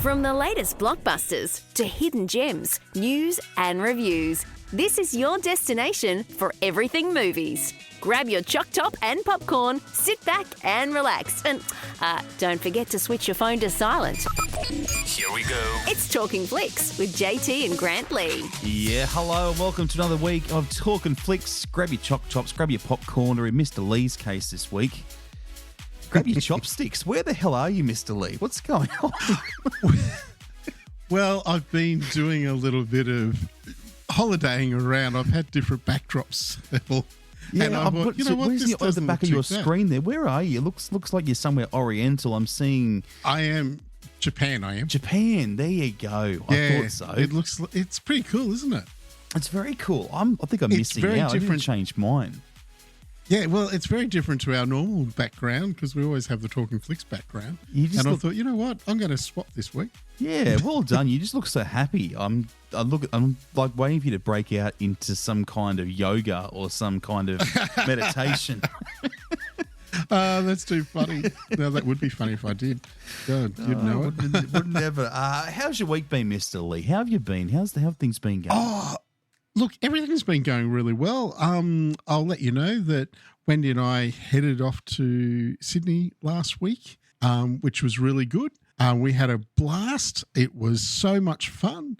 From the latest blockbusters to hidden gems, news and reviews, this is your destination for everything movies. Grab your choc top and popcorn, sit back and relax. And don't forget to switch your phone to silent. Here we go. It's Talkin Flicks with JT and Grant Lee. Yeah, hello and welcome to another week of Talkin Flicks. Grab your choc tops, grab your popcorn, or in Mr. Lee's case this week, grab your chopsticks. Where the hell are you, Mr. Lee? What's going on? Well, I've been doing a little bit of holidaying around. I've had different backdrops. Yeah, and I thought, you know what? Where's This at the doesn't back look of your too bad. screen there? Where are you? It looks like you're somewhere oriental. I'm seeing I am Japan. I am. Japan. There you go. I thought so. It's pretty cool, isn't it? It's very cool. I think I'm It's missing very out. I didn't different. change mine. Yeah, well, it's very different to our normal background because we always have the Talking Flicks background. You just And I look- thought, you know what? I'm going to swap this week. Yeah, well done. You just look so happy. I'm like waiting for you to break out into some kind of yoga or some kind of meditation. That's too funny. No, that would be funny if I did. God, you'd know it. Would never. How's your week been, Mr. Lee? How have you been? How have things been going? Oh, look, everything's been going really well. I'll let you know that Wendy and I headed off to Sydney last week, which was really good. We had a blast. It was so much fun.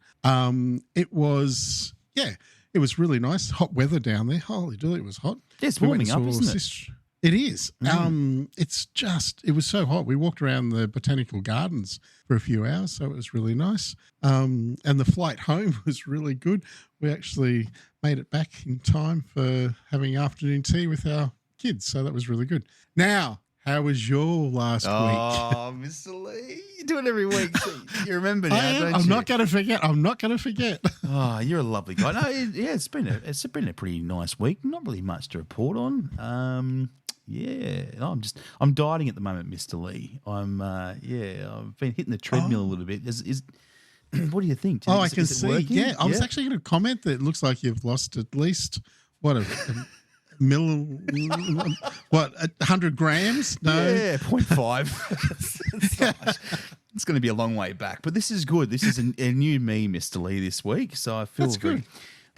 It was really nice. Hot weather down there. Holy dooly, it was hot. Yeah, it's We went warming and up, saw isn't it? It is. It was so hot. We walked around the botanical gardens for a few hours, so it was really nice. And the flight home was really good. We actually made it back in time for having afternoon tea with our kids, so that was really good. Now, how was your last week? Oh, Mr. Lee, you do it every week. So you remember now, don't I'm you? not going to forget. I'm not going to forget. Oh, you're a lovely guy. No, it's been a pretty nice week. Not really much to report on. I'm dieting at the moment, Mr. Lee. I've been hitting the treadmill a little bit. What do you think? I Is can it see. working? Yeah, I was actually going to comment that it looks like you've lost at least what a 100 grams? No. Yeah, 0.5. It's going to be a long way back, but this is good. This is a new me, Mr. Lee, this week, so I feel That's good.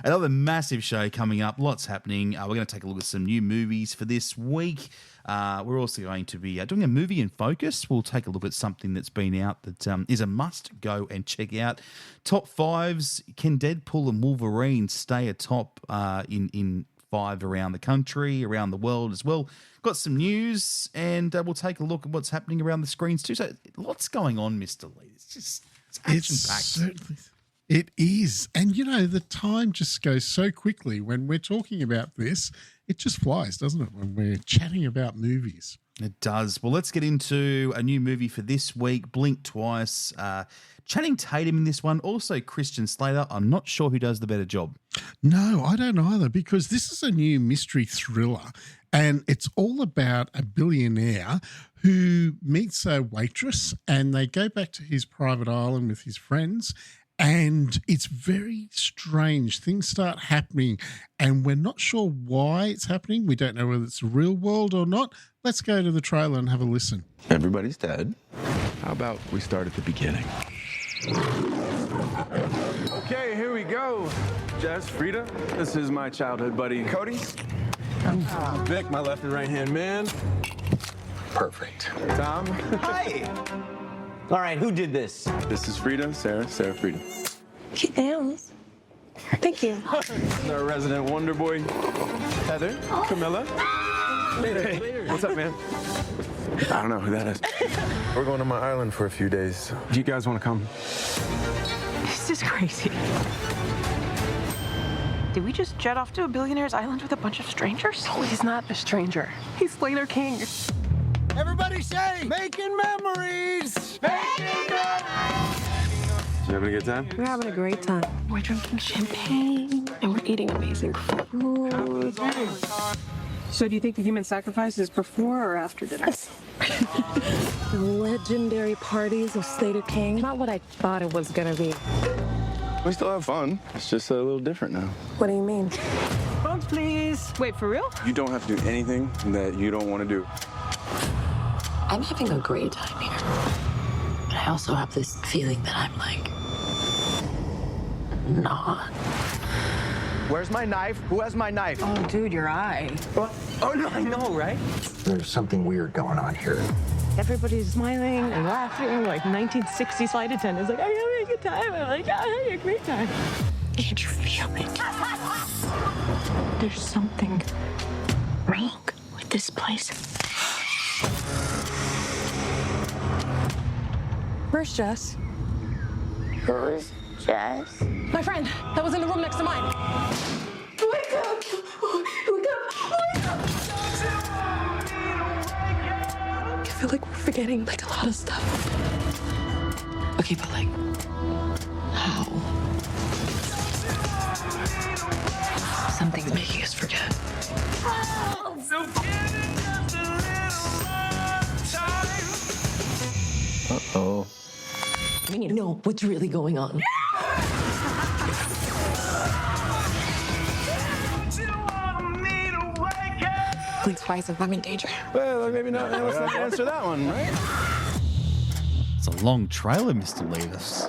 Another massive show coming up. Lots happening. We're going to take a look at some new movies for this week. We're also going to be doing a movie in focus. We'll take a look at something that's been out that is a must go and check out. Top fives. Can Deadpool and Wolverine stay atop in five around the country, around the world as well? Got some news, and we'll take a look at what's happening around the screens too. So lots going on, Mr. Lee. It's action-packed. Certainly. It is. And, you know, the time just goes so quickly when we're talking about this. It just flies, doesn't it, when we're chatting about movies? It does. Well, let's get into a new movie for this week, Blink Twice. Channing Tatum in this one, also Christian Slater. I'm not sure who does the better job. No, I don't either, because this is a new mystery thriller, and it's all about a billionaire who meets a waitress, and they go back to his private island with his friends, and it's very strange. Things start happening, and we're not sure why it's happening. We don't know whether it's the real world or not. Let's go to the trailer and have a listen. Everybody's dead. How about we start at the beginning? Okay, here we go. Jess, Frida, this is my childhood buddy, Cody. Vic, my left and right hand man. Perfect. Tom. Hi. All right, who did this? This is Frida, Sarah, Frida. Cute nails. Thank you. This is our resident wonder boy, Heather, Camilla. Hey, what's up, man? I don't know who that is. We're going to my island for a few days. Do you guys want to come? This is crazy. Did we just jet off to a billionaire's island with a bunch of strangers? Oh, he's not a stranger. He's Slater King. Everybody say, making memories! Making memories! You having a good time? We're having a great time. We're drinking champagne and we're eating amazing food. So do you think the human sacrifice is before or after dinner? The legendary parties of Slater King. Not what I thought it was gonna be. We still have fun. It's just a little different now. What do you mean? Phones, please. Wait, for real? You don't have to do anything that you don't want to do. I'm having a great time here. But I also have this feeling that I'm like, not. Where's my knife? Who has my knife? Oh, dude, your eye. What? Oh, no, I know, right? There's something weird going on here. Everybody's smiling and laughing like 1960s flight attendants. Like, I'm having a good time. I'm like, I'm having a great time. Can't you feel it? There's something wrong with this place. Where's Jess? Who's Jess? My friend that was in the room next to mine. Wake up! Wake up! Wake up! I feel like we're forgetting like a lot of stuff. Okay, but like, how? Something's making us forget. Uh-oh. We need to know what's really going on. Please, Spice, if I'm in danger. Well, maybe not. Let's not answer that one, right? It's a long trailer, Mr. Levis.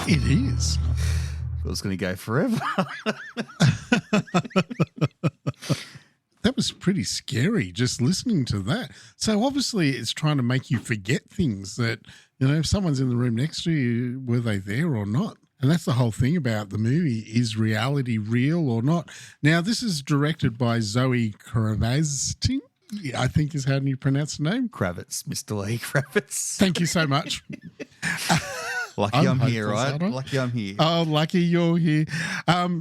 It is. It was going to go forever. That was pretty scary just listening to that. So obviously it's trying to make you forget things that, you know, if someone's in the room next to you, were they there or not? And that's the whole thing about the movie. Is reality real or not? Now, this is directed by Zoe Kravitz, I think is how you pronounce the name. Kravitz, Mr. Lee Kravitz. Thank you so much. Lucky I'm here, right? Lucky I'm here. Oh, lucky you're here.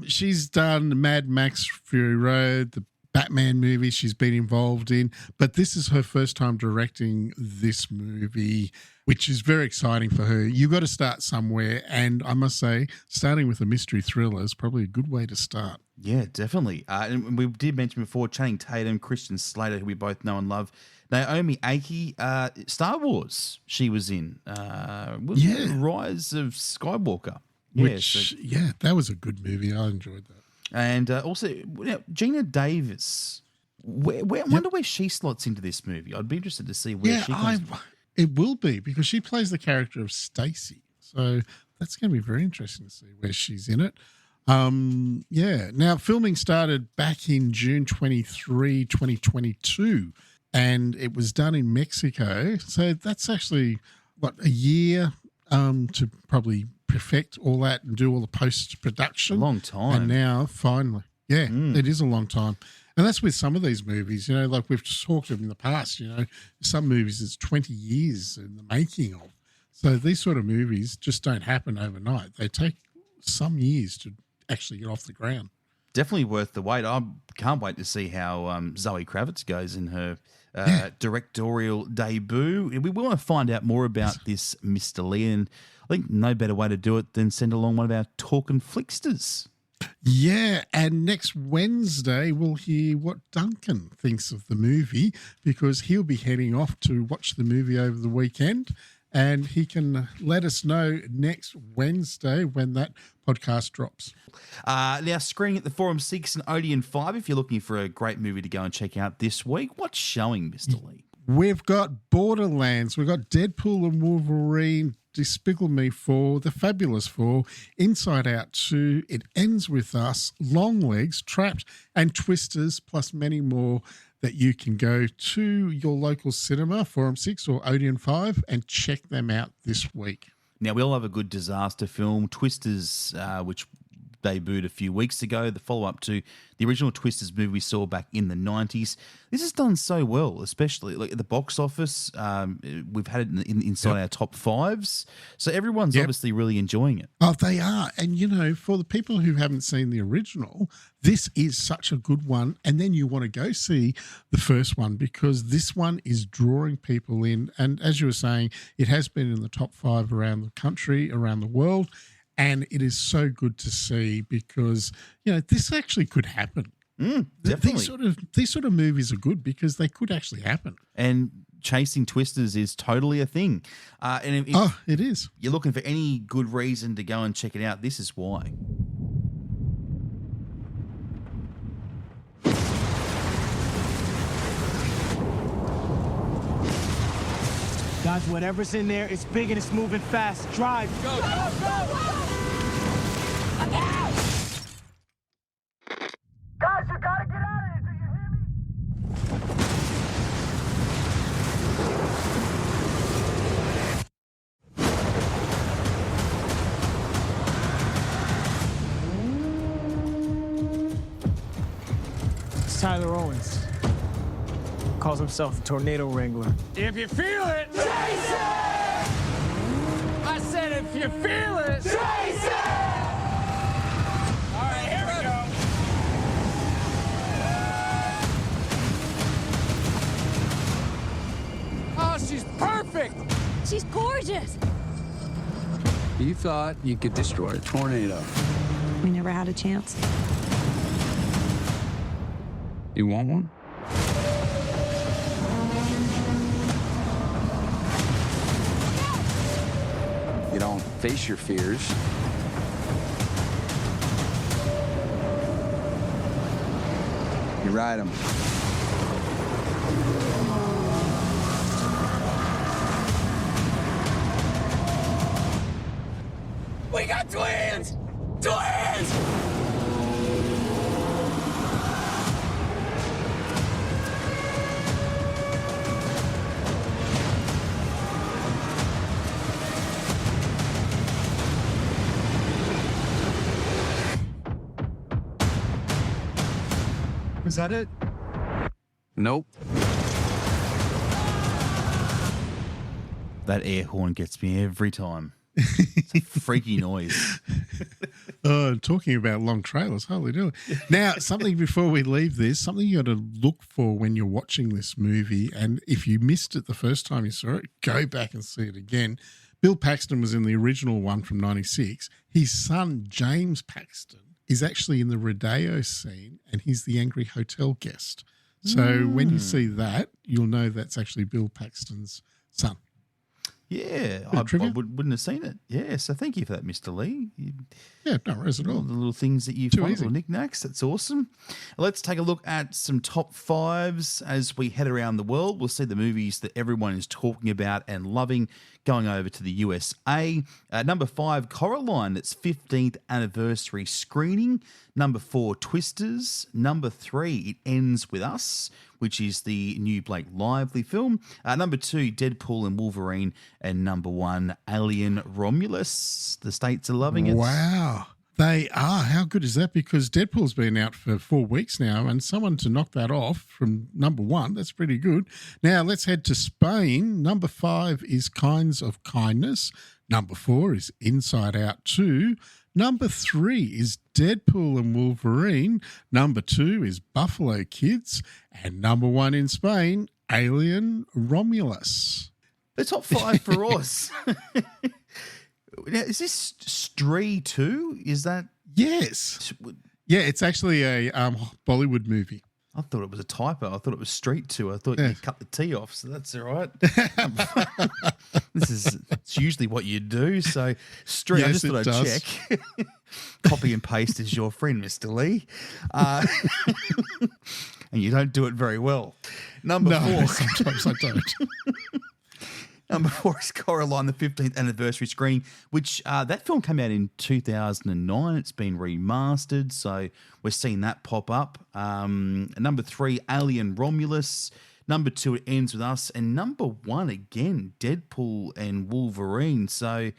She's done Mad Max Fury Road, the Batman movie she's been involved in, but this is her first time directing this movie, which is very exciting for her. You've got to start somewhere, and I must say, starting with a mystery thriller is probably a good way to start. Yeah, definitely. And we did mention before Channing Tatum, Christian Slater, who we both know and love. Naomi Ackie, Star Wars, she was in. Rise of Skywalker. Which, that was a good movie. I enjoyed that. And also, Gina Davis. I wonder where she slots into this movie. I'd be interested to see where she comes from. It will be, because she plays the character of Stacy. So that's going to be very interesting to see where she's in it. Now, filming started back in June 23, 2022, and it was done in Mexico. So that's actually, a year to probably perfect all that and do all the post-production. A long time. And now, finally, it is a long time. And that's with some of these movies, you know, like we've talked of in the past, you know, some movies it's 20 years in the making of. So these sort of movies just don't happen overnight. They take some years to actually get off the ground. Definitely worth the wait. I can't wait to see how Zoe Kravitz goes in her directorial debut. We want to find out more about this Mr. Lee, and I think no better way to do it than send along one of our Talkin Flicksters. Yeah, and next Wednesday we'll hear what Duncan thinks of the movie, because he'll be heading off to watch the movie over the weekend, and he can let us know next Wednesday when that podcast drops. Now, screening at the Forum 6 and Odeon 5, if you're looking for a great movie to go and check out this week, what's showing, Mr. Lee? We've got Borderlands, we've got Deadpool and Wolverine, Despicable Me 4, The Fabulous 4, Inside Out 2, It Ends With Us, Long Legs, Trapped, and Twisters, plus many more that you can go to your local cinema, Forum 6 or Odeon 5, and check them out this week. Now, we all have a good disaster film, Twisters, which debuted a few weeks ago, the follow-up to the original Twisters movie we saw back in the 90s. This has done so well, especially like at the box office. We've had it inside our top fives. So everyone's obviously really enjoying it. Oh, they are. And, you know, for the people who haven't seen the original, this is such a good one. And then you want to go see the first one, because this one is drawing people in. And as you were saying, it has been in the top 5 around the country, around the world. And it is so good to see, because, you know, this actually could happen. Definitely. These sort of movies are good because they could actually happen. And chasing Twisters is totally a thing. And if it is. You're looking for any good reason to go and check it out, this is why. Guys, whatever's in there, it's big and it's moving fast. Drive. Go, go, go! Guys, you gotta get out of here. Do you hear me? It's Tyler Owens. Calls himself the Tornado Wrangler. If you feel it, chase it! I said if you feel it, chase it! All right, here we go. Oh, she's perfect! She's gorgeous. You thought you could destroy a tornado. We never had a chance. You want one? You don't face your fears. You ride them. We got twins! Twins! Was that it? Nope. That air horn gets me every time. It's a freaky noise. Talking about long trailers, holy do. Now, something before we leave this, something you got to look for when you're watching this movie, and if you missed it the first time you saw it, go back and see it again. Bill Paxton was in the original one from 96. His son, James Paxton, is actually in the Rodeo scene, and he's the angry hotel guest. So when you see that, you'll know that's actually Bill Paxton's son. Yeah, I wouldn't have seen it. Yeah, so thank you for that, Mr. Lee. Yeah, no worries at all. The little things that you find, little knickknacks, that's awesome. Let's take a look at some top fives as we head around the world. We'll see the movies that everyone is talking about and loving going over to the USA. Number 5, Coraline, that's 15th anniversary screening. Number 4, Twisters. Number 3, It Ends With Us, which is the new Blake Lively film. Number 2, Deadpool and Wolverine. And number 1, Alien Romulus. The States are loving it. Wow. They are. How good is that? Because Deadpool's been out for 4 weeks now, and someone to knock that off from number 1, that's pretty good. Now, let's head to Spain. Number 5 is Kinds of Kindness. Number 4 is Inside Out 2. Number 3 is Deadpool and Wolverine. Number 2 is Buffalo Kids. And number 1 in Spain, Alien Romulus. The top 5 for us. Now, is this Stree 2? Is that? Yes. Yeah, it's actually a Bollywood movie. I thought it was a typo. I thought it was Street 2. I thought you cut the T off, so that's all right. It's usually what you do. So, Street, I just thought I'd check. Copy and paste is your friend, Mr. Lee. And you don't do it very well. Number 4. Sometimes I don't. Number 4 is Coraline, the 15th anniversary screening, which that film came out in 2009. It's been remastered, so we're seeing that pop up. Number 3, Alien Romulus. Number 2, It Ends With Us. And number 1, again, Deadpool and Wolverine. So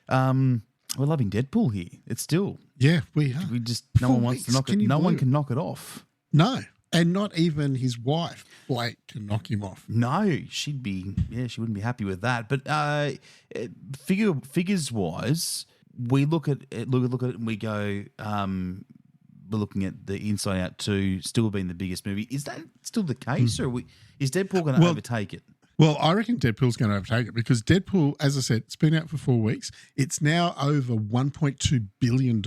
we're loving Deadpool here. It's still. Yeah, we are. We just, no one wants to knock it. No one can knock it off. No. And not even his wife, Blake, can knock him off. No, she wouldn't be happy with that. But figures wise, we look at it and we go, we're looking at the Inside Out 2 still being the biggest movie. Is that still the case, or is Deadpool going to overtake it? Well, I reckon Deadpool's going to overtake it because Deadpool, as I said, it's been out for 4 weeks. It's now over $1.2 billion.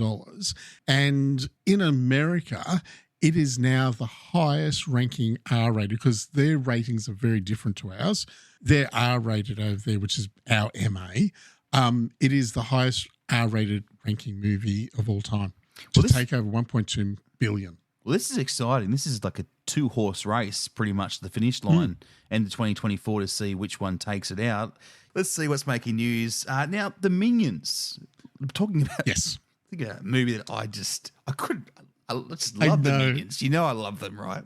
And in America, it is now the highest ranking R-rated because their ratings are very different to ours. They're R-rated over there, which is our MA. It is the highest R-rated ranking movie of all time to take over $1.2 billion. Well, this is exciting. This is like a 2-horse race, pretty much, to the finish line and the 2024 to see which one takes it out. Let's see what's making news. Now, the Minions. I'm talking about I think a movie that I just love the Minions. You know I love them, right?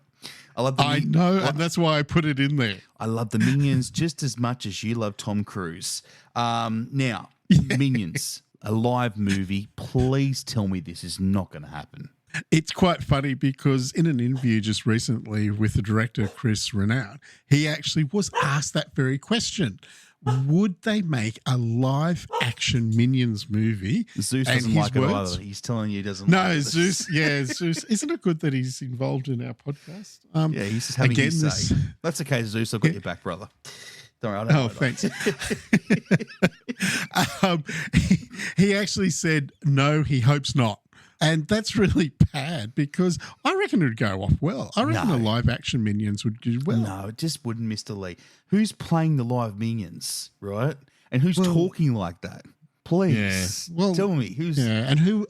I love the I know, and that's why I put it in there. I love the Minions just as much as you love Tom Cruise. Now, Minions, a live movie. Please tell me this is not going to happen. It's quite funny because in an interview just recently with the director, Chris Renaud, he actually was asked that very question. Would they make a live action Minions movie? Zeus doesn't like it either. He's telling you he doesn't like it. No, Zeus, Zeus. Isn't it good that he's involved in our podcast? Yeah, he's just having his say. That's okay, Zeus. I've got your back, brother. Don't worry, I don't thanks. He actually said, no, he hopes not. And that's really bad because I reckon it would go off well. I reckon the live action Minions would do well. No, it just wouldn't, Mr. Lee. Who's playing the live Minions, right? And who's talking like that? Please, tell me who's. Yeah, and who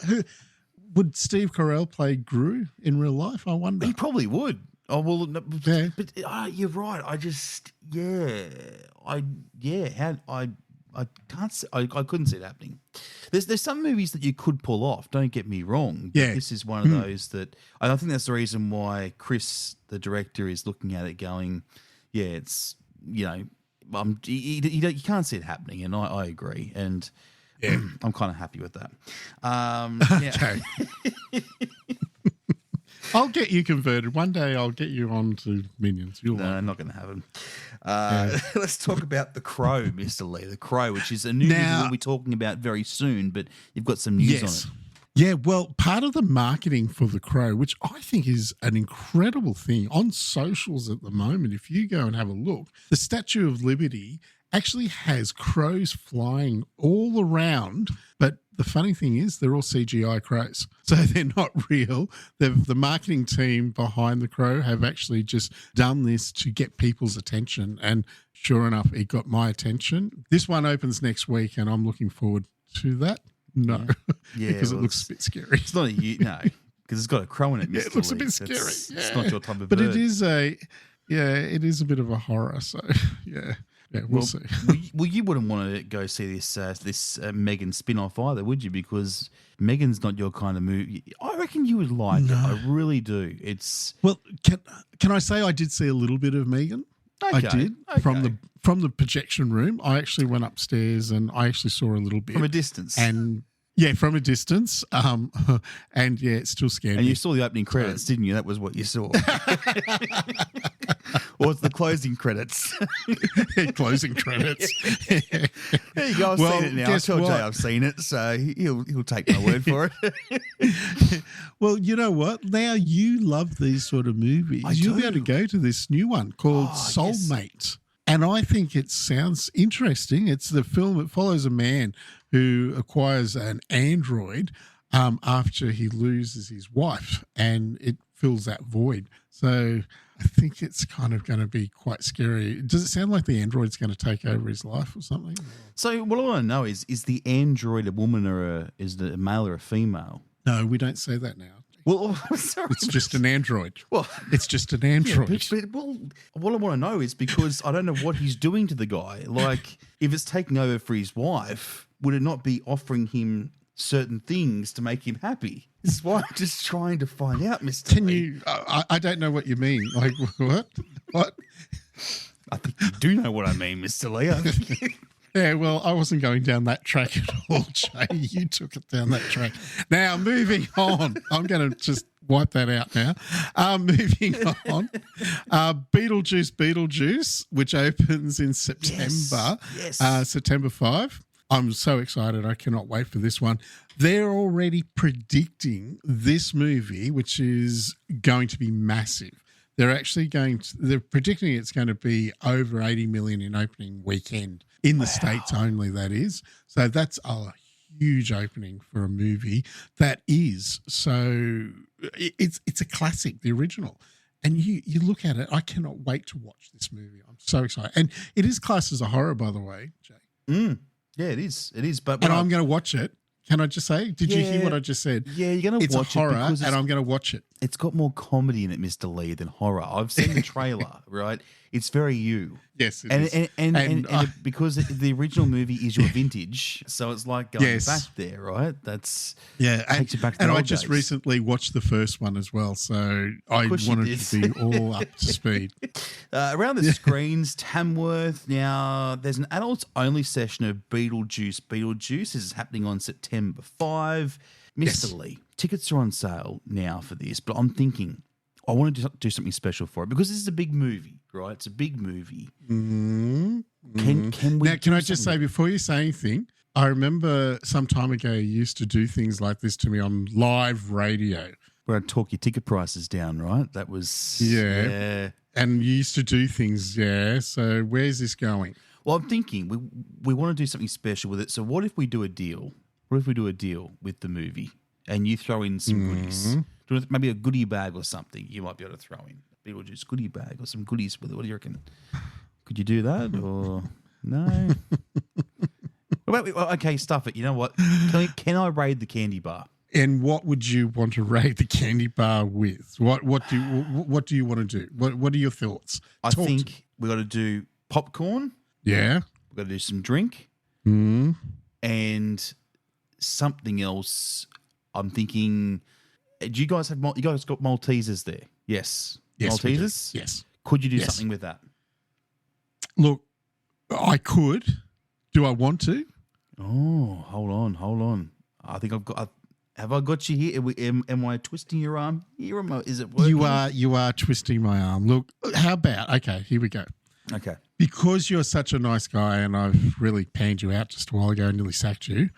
would Steve Carell play Gru in real life? I wonder. He probably would. Oh well, no, but you're right. I just I can't. I couldn't see it happening. There's some movies that you could pull off. Don't get me wrong. But this is one of those that I think that's the reason why Chris, the director, is looking at it, going, "Yeah, it's you can't see it happening," and I agree, and I'm kind of happy with that. Okay. I'll get you converted. One day I'll get you on to Minions. No, I'm not going to happen. Let's talk about The Crow, Mr. Lee. The Crow, which is a new movie we'll be talking about very soon, but you've got some news on it. Yeah, well, part of the marketing for The Crow, which I think is an incredible thing on socials at the moment, if you go and have a look, the Statue of Liberty actually has crows flying all around, but the funny thing is they're all CGI crows. So they're not real. The marketing team behind The Crow have actually just done this to get people's attention. And sure enough, it got my attention. This one opens next week and I'm looking forward to that. No, because it looks a bit scary. It's not because it's got a crow in it, Mr. It looks Lee. a bit scary. It's not your type of bird. But it is it is a bit of a horror. So, yeah, we'll see. Well, you wouldn't want to go see this Megan spin-off either, would you? Because Megan's not your kind of movie. I reckon you would like it. I really do. It's can I say I did see a little bit of Megan? Okay. I did from the projection room. I actually went upstairs and I actually saw a little bit from a distance. And from a distance. And it still scared me. And you saw the opening credits, didn't you? That was what you saw. Or it's the closing credits. Closing credits. There you go. I've seen it now. I told Jay I've seen it, so he'll take my word for it. Well, you know what? Now you love these sort of movies. You'll be able to go to this new one called Soulmate. Yes. And I think it sounds interesting. It's the film. It follows a man who acquires an android after he loses his wife, and it fills that void. So I think it's kind of going to be quite scary. Does it sound like the android's going to take over his life or something? So what I want to know is the android a woman or is it a male or a female? No, we don't say that now. Well, sorry. It's just an android. Well, it's just an android. Yeah, but what I want to know is because I don't know what he's doing to the guy. Like, if it's taking over for his wife, would it not be offering him certain things to make him happy? This is why I'm just trying to find out, Mr. Can Lee. you? I don't know what you mean. Like, what? What? I think you do know what I mean, Mr. Lee. Yeah, well, I wasn't going down that track at all, Jay. You took it down that track. Now, moving on. I'm going to just wipe that out now. Moving on. Beetlejuice, which opens in September. Yes. September 5. I'm so excited. I cannot wait for this one. They're already predicting this movie, which is going to be massive. They're predicting it's going to be over 80 million in opening weekend in the States only, that is. So that's a huge opening for a movie that is. So it's a classic, the original. And you look at it, I cannot wait to watch this movie. I'm so excited. And it is classed as a horror, by the way, Jay. Yeah, it is. It is. But I'm going to watch it. Can I just say? Did you hear what I just said? Yeah, you're going to watch it's a horror, it because and I'm going to watch it. It's got more comedy in it, Mr. Lee, than horror. I've seen the trailer, right? It's very you. Yes, it is. And because the original movie is your vintage, so it's like going back there, right? That's takes you back to the and old I just days. recently watched the first one as well, so I wanted to be all up to speed. Around the screens, Tamworth. Now, there's an adults-only session of Beetlejuice. Beetlejuice is happening on September 5. Mr. Lee, tickets are on sale now for this, but I'm thinking I want to do something special for it because this is a big movie, right? It's a big movie. Mm-hmm. Can we? Now, can I just say before you say anything, I remember some time ago you used to do things like this to me on live radio. Where I'd talk your ticket prices down, right? That was yeah. And you used to do things, So where's this going? Well, I'm thinking we want to do something special with it. So what if we do a deal? What if we do a deal with the movie and you throw in some goodies? Maybe a goodie bag or something you might be able to throw in. Beetlejuice goodie bag or some goodies with it. What do you reckon? Could you do that or no? Okay, stuff it. You know what? Can I raid the candy bar? And what would you want to raid the candy bar with? What do you want to do? What are your thoughts? I think we got to do popcorn. Yeah. We got to do some drink. And something else. I'm thinking. Do you guys have? You guys got Maltesers there? Yes. Maltesers. Yes. Could you do something with that? Look, I could. Do I want to? Oh, hold on. I think I've got. Have I got you here? Am I twisting your arm? Is it working? You are twisting my arm. Look, how about? Okay, here we go. Okay. Because you're such a nice guy, and I've really panned you out just a while ago and nearly sacked you.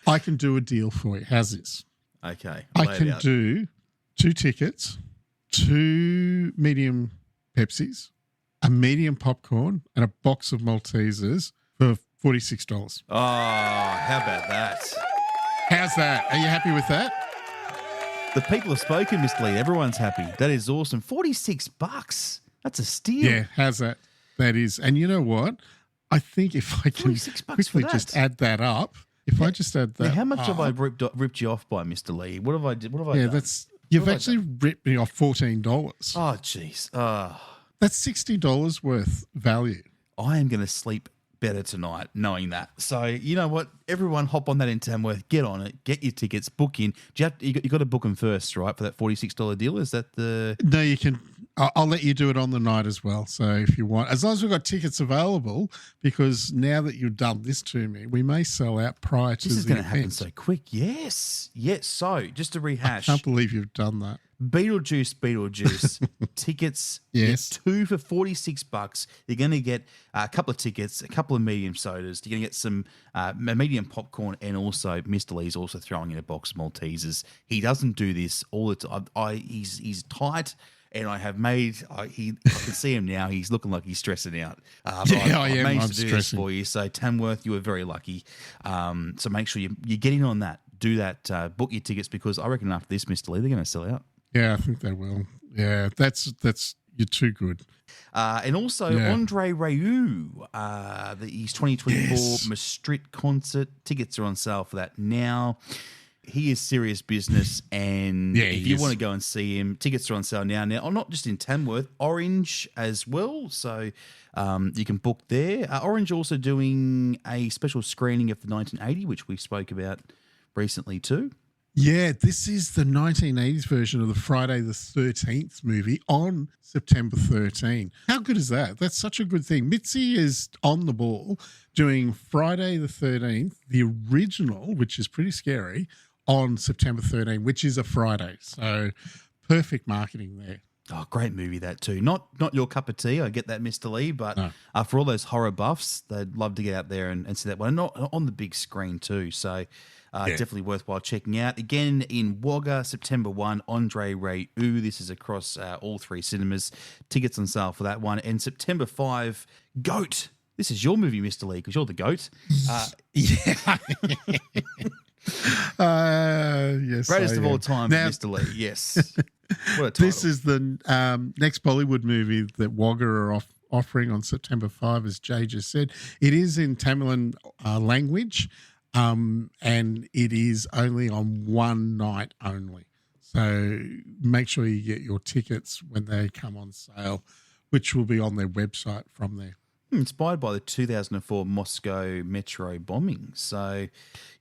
I can do a deal for you. How's this? Okay. I can do 2 tickets, 2 medium Pepsis, a medium popcorn, and a box of Maltesers for $46. Oh, how about that? How's that? Are you happy with that? The people have spoken, Mr. Lee. Everyone's happy. That is awesome. $46. That's a steal. Yeah, how's that? That is. And you know what? I think if I can quickly just add that up, I just add that. Now, how much have I ripped you off by, Mr. Lee? What have I done? You've actually ripped me off $14. Oh, jeez. That's $60 worth value. I am going to sleep better tonight knowing that. So, you know what? Everyone hop on that in Tamworth. Get on it. Get your tickets. Book in. You got to book them first, right, for that $46 deal? Is that the... No, you can... I'll let you do it on the night as well. So if you want, as long as we've got tickets available, because now that you've done this to me, we may sell out prior to the event. This is going to happen so quick. Yes. So just to rehash. I can't believe you've done that. Beetlejuice. Tickets. Yes. 2 for $46. You're going to get a couple of tickets, a couple of medium sodas. You're going to get some medium popcorn, and also Mr. Lee's also throwing in a box of Maltesers. He doesn't do this all the time. He's tight. And I have made, I can see him now. He's looking like he's stressing out. I am. Managed to do this for you. So Tamworth, you were very lucky. So make sure you get in on that. Do that. Book your tickets, because I reckon after this, Mr. Lee, they're going to sell out. Yeah, I think they will. Yeah, that's you're too good. And also Andre Rieu, his 2024 Maastricht concert. Tickets are on sale for that now. He is serious business, and if you want to go and see him, tickets are on sale now. Now, not just in Tamworth, Orange as well, so you can book there. Orange also doing a special screening of the 1980, which we spoke about recently too. Yeah, this is the 1980s version of the Friday the 13th movie on September 13. How good is that? That's such a good thing. Mitzi is on the ball doing Friday the 13th, the original, which is pretty scary, on September 13, which is a Friday. So perfect marketing there. Oh, great movie that too. Not your cup of tea, I get that, Mr. Lee, but for all those horror buffs, they'd love to get out there and see that one. Not on the big screen too, so definitely worthwhile checking out. Again, in Wagga, September 1, Andre Rieu. This is across all 3 cinemas. Tickets on sale for that one. And September 5, Goat. This is your movie, Mr. Lee, because you're the goat. Yes, greatest of all time, now, Mr. Lee. Yes. What a title. This is the next Bollywood movie that Wagga are offering on September 5, as Jay just said. It is in Tamilan language, and it is only on one night only. So make sure you get your tickets when they come on sale, which will be on their website from there. Inspired by the 2004 Moscow metro bombing. So,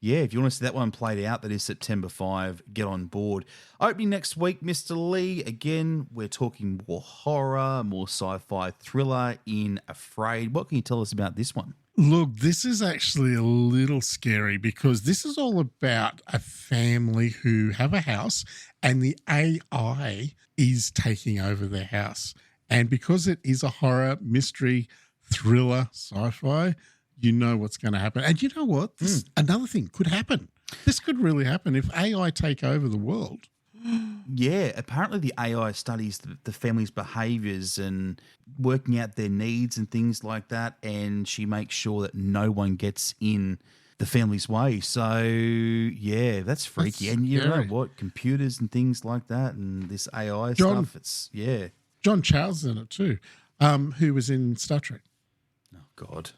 yeah, if you want to see that one played out, that is September 5, get on board. Opening next week, Mr. Lee, again, we're talking more horror, more sci-fi thriller in Afraid. What can you tell us about this one? Look, this is actually a little scary because this is all about a family who have a house and the AI is taking over their house. And because it is a horror, mystery, thriller, sci-fi, you know what's going to happen. And you know what? This, another thing could happen. This could really happen if AI take over the world. Yeah, apparently the AI studies the family's behaviours and working out their needs and things like that, and she makes sure that no one gets in the family's way. So, yeah, that's freaky. And you know what? Computers and things like that and this AI stuff, it's, yeah. John Charles is in it too, who was in Star Trek. Oh, God.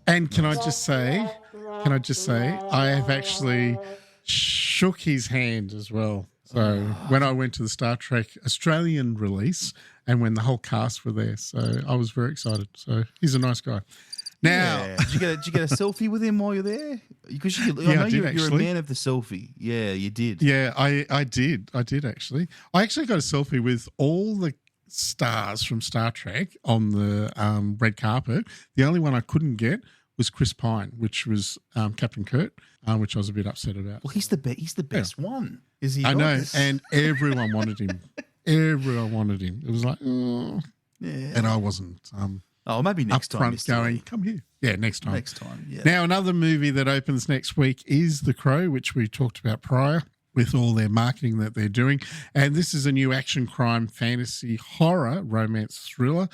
And can I just say, I have actually shook his hand as well. So when I went to the Star Trek Australian release and when the whole cast were there, so I was very excited. So he's a nice guy. Now, yeah. Did you get a selfie with him while you're there? Because I know you're a man of the selfie. Yeah, you did. Yeah, I did. I did actually. I actually got a selfie with all the stars from Star Trek on the red carpet. The only one I couldn't get was Chris Pine, which was Captain Kirk, which I was a bit upset about. Well, he's the best one. Is he? I know, and everyone wanted him. Everyone wanted him. It was like, oh. Yeah. And I wasn't. Maybe next time. Going, come here. Yeah, next time. Next time. Yeah. Now, another movie that opens next week is The Crow, which we talked about prior, with all their marketing that they're doing. And this is a new action, crime, fantasy, horror, romance thriller.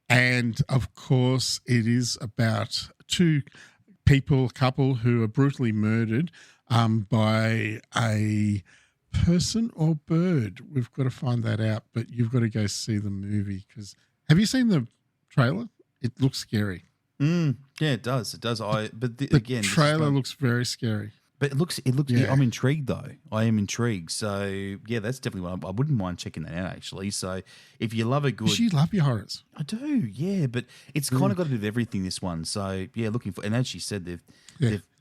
And, of course, it is about a couple who are brutally murdered by a person or bird. We've got to find that out, but you've got to go see the movie. Because have you seen the trailer? It looks scary. Yeah, it does. It does. The trailer looks very scary. But it looks. Yeah. I'm intrigued though. I am intrigued. So yeah, that's definitely one. I wouldn't mind checking that out actually. So if you love a good, you love your horrors. I do. Yeah, but it's kind of got to do with everything. This one. So yeah, looking for. And as she said,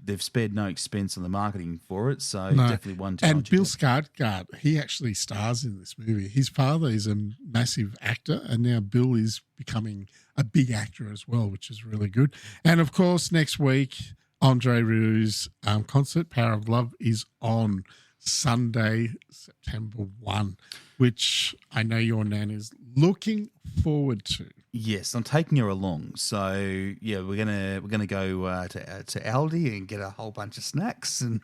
they've spared no expense on the marketing for it. So definitely one. And Bill Skarsgård, he actually stars in this movie. His father is a massive actor, and now Bill is becoming a big actor as well, which is really good. And of course, next week, Andre Rieu's concert, Power of Love, is on Sunday, September 1, which I know your nan is looking forward to. Yes, I'm taking her along. So yeah, we're gonna go to Aldi and get a whole bunch of snacks and.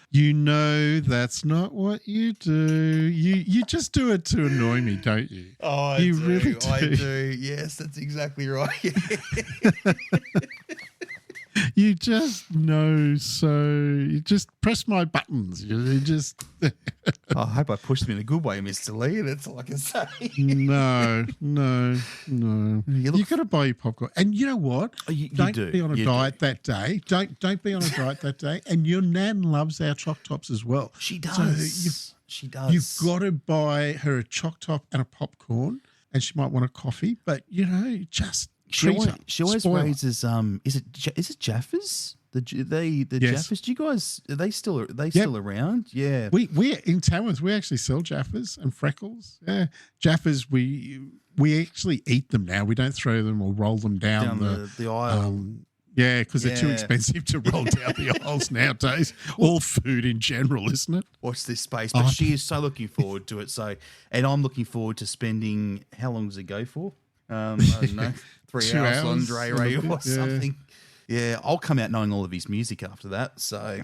You know that's not what you do. You just do it to annoy me, don't you? Oh, I do. Really do. I do. Yes, that's exactly right. You just know, so you just press my buttons. You just. I hope I pushed them in a good way, Mr. Lee. That's all I can say. No. You got to buy your popcorn, and you know what? Don't be on a diet that day. Don't be on a diet that day. And your nan loves our choc tops as well. She does. She does. You've got to buy her a choc top and a popcorn, and she might want a coffee. But just. She always raises is it Jaffas? The Jaffas? Do you guys are they still around? Yeah. We in Tamworth we actually sell Jaffas and Freckles. Yeah. Jaffas we actually eat them now. We don't throw them or roll them down the aisle. Because they're too expensive to roll down the aisles nowadays. All food in general, isn't it? Watch this space. But she is so looking forward to it. So and I'm looking forward to spending how long does it go for? I don't know, 3 hours on Dre Ray or something. Yeah, I'll come out knowing all of his music after that. So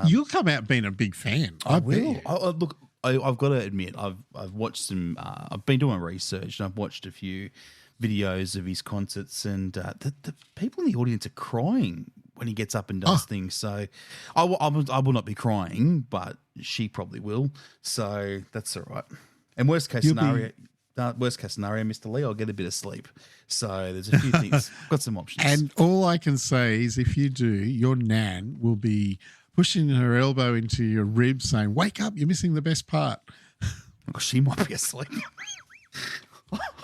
you'll come out being a big fan. I will. Look, I've got to admit, I've watched some. I've been doing research and I've watched a few videos of his concerts, and the people in the audience are crying when he gets up and does things. So I will not be crying, but she probably will. So that's all right. And worst case scenario. worst case scenario, Mr. Lee, I'll get a bit of sleep. So there's a few things. Got some options. And all I can say is if you do, your nan will be pushing her elbow into your ribs saying, wake up, you're missing the best part. Oh, she might be asleep.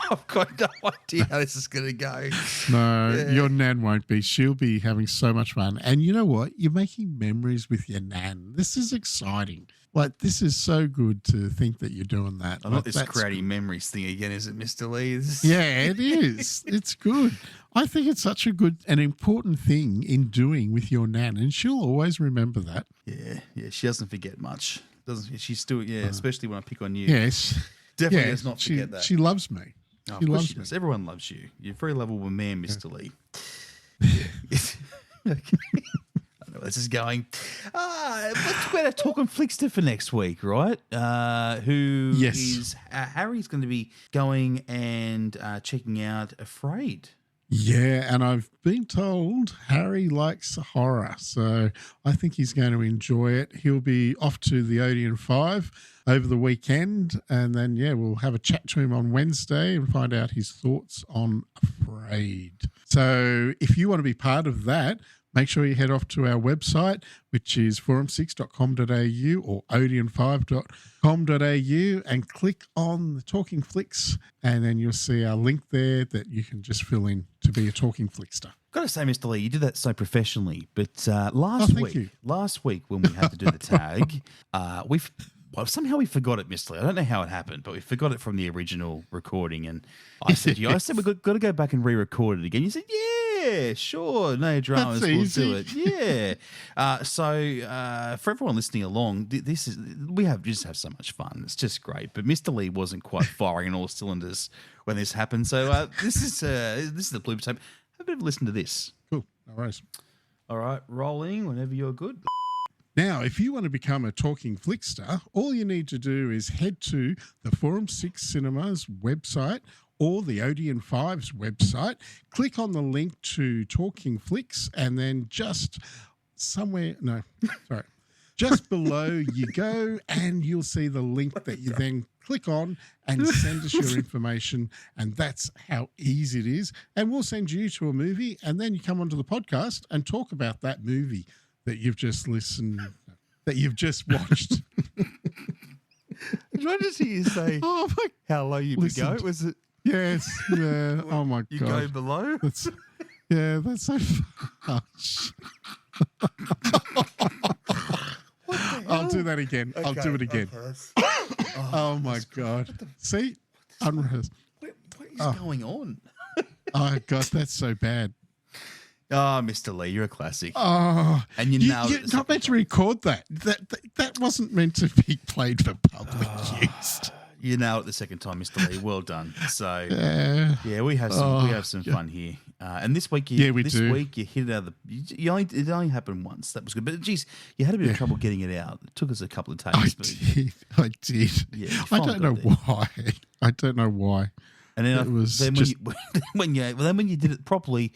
I've got no idea how this is going to go. No, your nan won't be. She'll be having so much fun. And you know what? You're making memories with your nan. This is exciting. Like, this is so good to think that you're doing that. I'm not this creating memories thing again, is it, Mr. Lee? Yeah, it is. It's good. I think it's such a good and important thing in doing with your nan, and she'll always remember that. Yeah. She doesn't forget much. Doesn't she? She's still, especially when I pick on you. Yes. Definitely does not forget that. She loves me. Oh, she loves she me. does. Everyone loves you. You're a very lovable man, Mr. Lee. Okay. I know where this is going. Let's talk about our Talkin Flickster for next week, right? Harry's going to be going and checking out Afraid. Yeah, and I've been told Harry likes horror, so I think he's going to enjoy it. He'll be off to the Odeon 5 over the weekend, and then, we'll have a chat to him on Wednesday and find out his thoughts on Afraid. So if you want to be part of that, make sure you head off to our website, which is forum6.com.au or odeon5.com.au, and click on the Talking Flicks, and then you'll see our link there that you can just fill in to be a Talking Flickster. Got to say, Mr. Lee, you did that so professionally, but last week when we had to do the tag, somehow we forgot it, Mr. Lee. I don't know how it happened, but we forgot it from the original recording. And I said, we've got to go back and re-record it again. You said, yeah, sure, no dramas, we'll do it. Yeah. So for everyone listening along, we just have so much fun. It's just great. But Mr. Lee wasn't quite firing on all cylinders when this happened. So this is the blooper tape. Have a bit of a listen to this. Cool. No worries. All right, rolling whenever you're good. Now, if you want to become a Talking Flickster, all you need to do is head to the Forum 6 Cinemas website or the Odeon 5's website, click on the link to Talking Flicks, and then just below you go and you'll see the link that you then click on and send us your information, and that's how easy it is. And we'll send you to a movie, and then you come onto the podcast and talk about that movie that you've just watched. Did I just hear you say, how low you could go? Was it? Yes. Yeah. Oh, my God. You go below? That's so harsh. I'll do that again. Okay, I'll do it again. Oh my God. See? Unrehearsed. What is going on? Oh, God, that's so bad. Oh, Mr. Lee, you're a classic. Oh, and you're not meant to record that. That wasn't meant to be played for public use. You nailed it the second time, Mr. Lee. Well done. So we have some fun here. And this week, you hit it out of the. It only happened once. That was good. But geez, you had a bit of trouble getting it out. It took us a couple of takes. I did. Yeah, I don't know why. I don't know why. And then when you did it properly,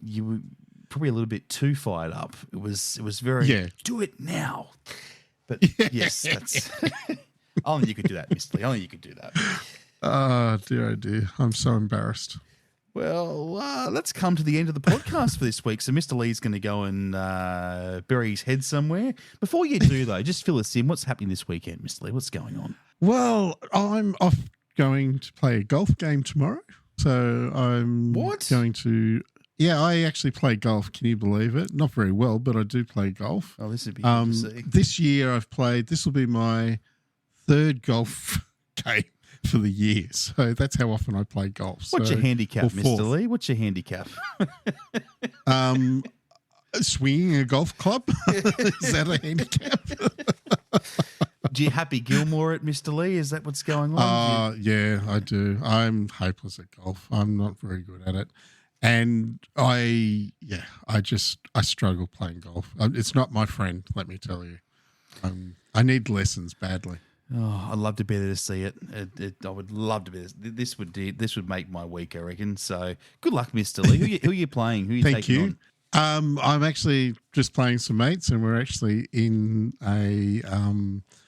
you were probably a little bit too fired up. It was very do it now. But yes, that's only you could do that, Mr. Lee. Only you could do that. Oh dear. I'm so embarrassed. Well, let's come to the end of the podcast for this week. So Mr. Lee's going to go and bury his head somewhere. Before you do, though, just fill us in. What's happening this weekend, Mr. Lee? What's going on? Well, I'm off going to play a golf game tomorrow. So I'm going to... Yeah, I actually play golf. Can you believe it? Not very well, but I do play golf. Oh, this would be good to see. This year this will be my third golf game for the year. So that's how often I play golf. What's your handicap, Mr. Lee? What's your handicap? Swinging a golf club. Is that a handicap? Do you Happy Gilmore it, Mr. Lee? Is that what's going on? Yeah, I do. I'm hopeless at golf. I'm not very good at it. And I struggle playing golf. It's not my friend, let me tell you. I need lessons badly. Oh, I'd love to be there to see it. I would love to be there. This would make my week, I reckon. So good luck, Mr. Lee. Who are you playing? Who are you taking on? I'm actually just playing some mates, and we're actually in a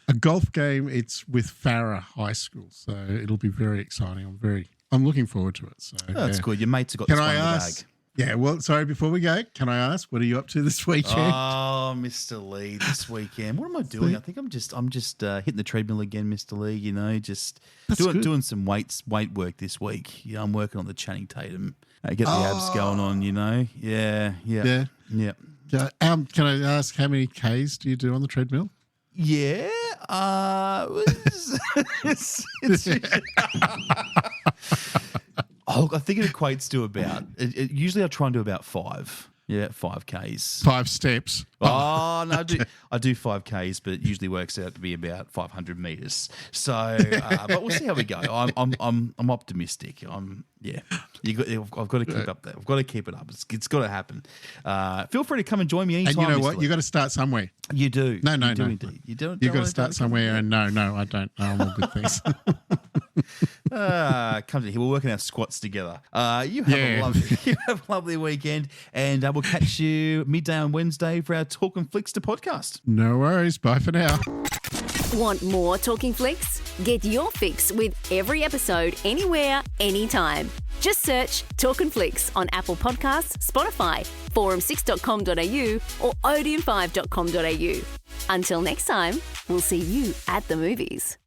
a golf game. It's with Farah High School, so it'll be very exciting. I'm looking forward to it. So that's good. Your mates have got Can this one I in the ask? bag. Yeah, well, sorry, before we go, can I ask, what are you up to this weekend? Oh, Mr. Lee, this weekend. What am I doing? I think I'm just hitting the treadmill again, Mr. Lee, just doing some weight work this week. Yeah, I'm working on the Channing Tatum. Get the abs going on, Yeah. Can I ask how many Ks do you do on the treadmill? Yeah. I think it equates to about. Usually, I try and do about 5. Yeah, 5Ks. 5 steps. Oh no, I do 5Ks, but it usually works out to be about 500 meters. So, but we'll see how we go. I'm optimistic. I've got to keep up that. I've got to keep it up. It's got to happen. Feel free to come and join me anytime. And you know what? You got to start somewhere. You do. No. Indeed. You don't. You've got to start somewhere. And no, I don't. No, I'm all good. Thanks. Come to here. We're working our squats together. You have a lovely weekend, and we'll catch you midday on Wednesday for our Talkin Flicks to podcast. No worries. Bye for now. Want more Talking Flicks? Get your fix with every episode anywhere, anytime. Just search Talkin Flicks on Apple Podcasts, Spotify, forum6.com.au or odeon5.com.au. Until next time, we'll see you at the movies.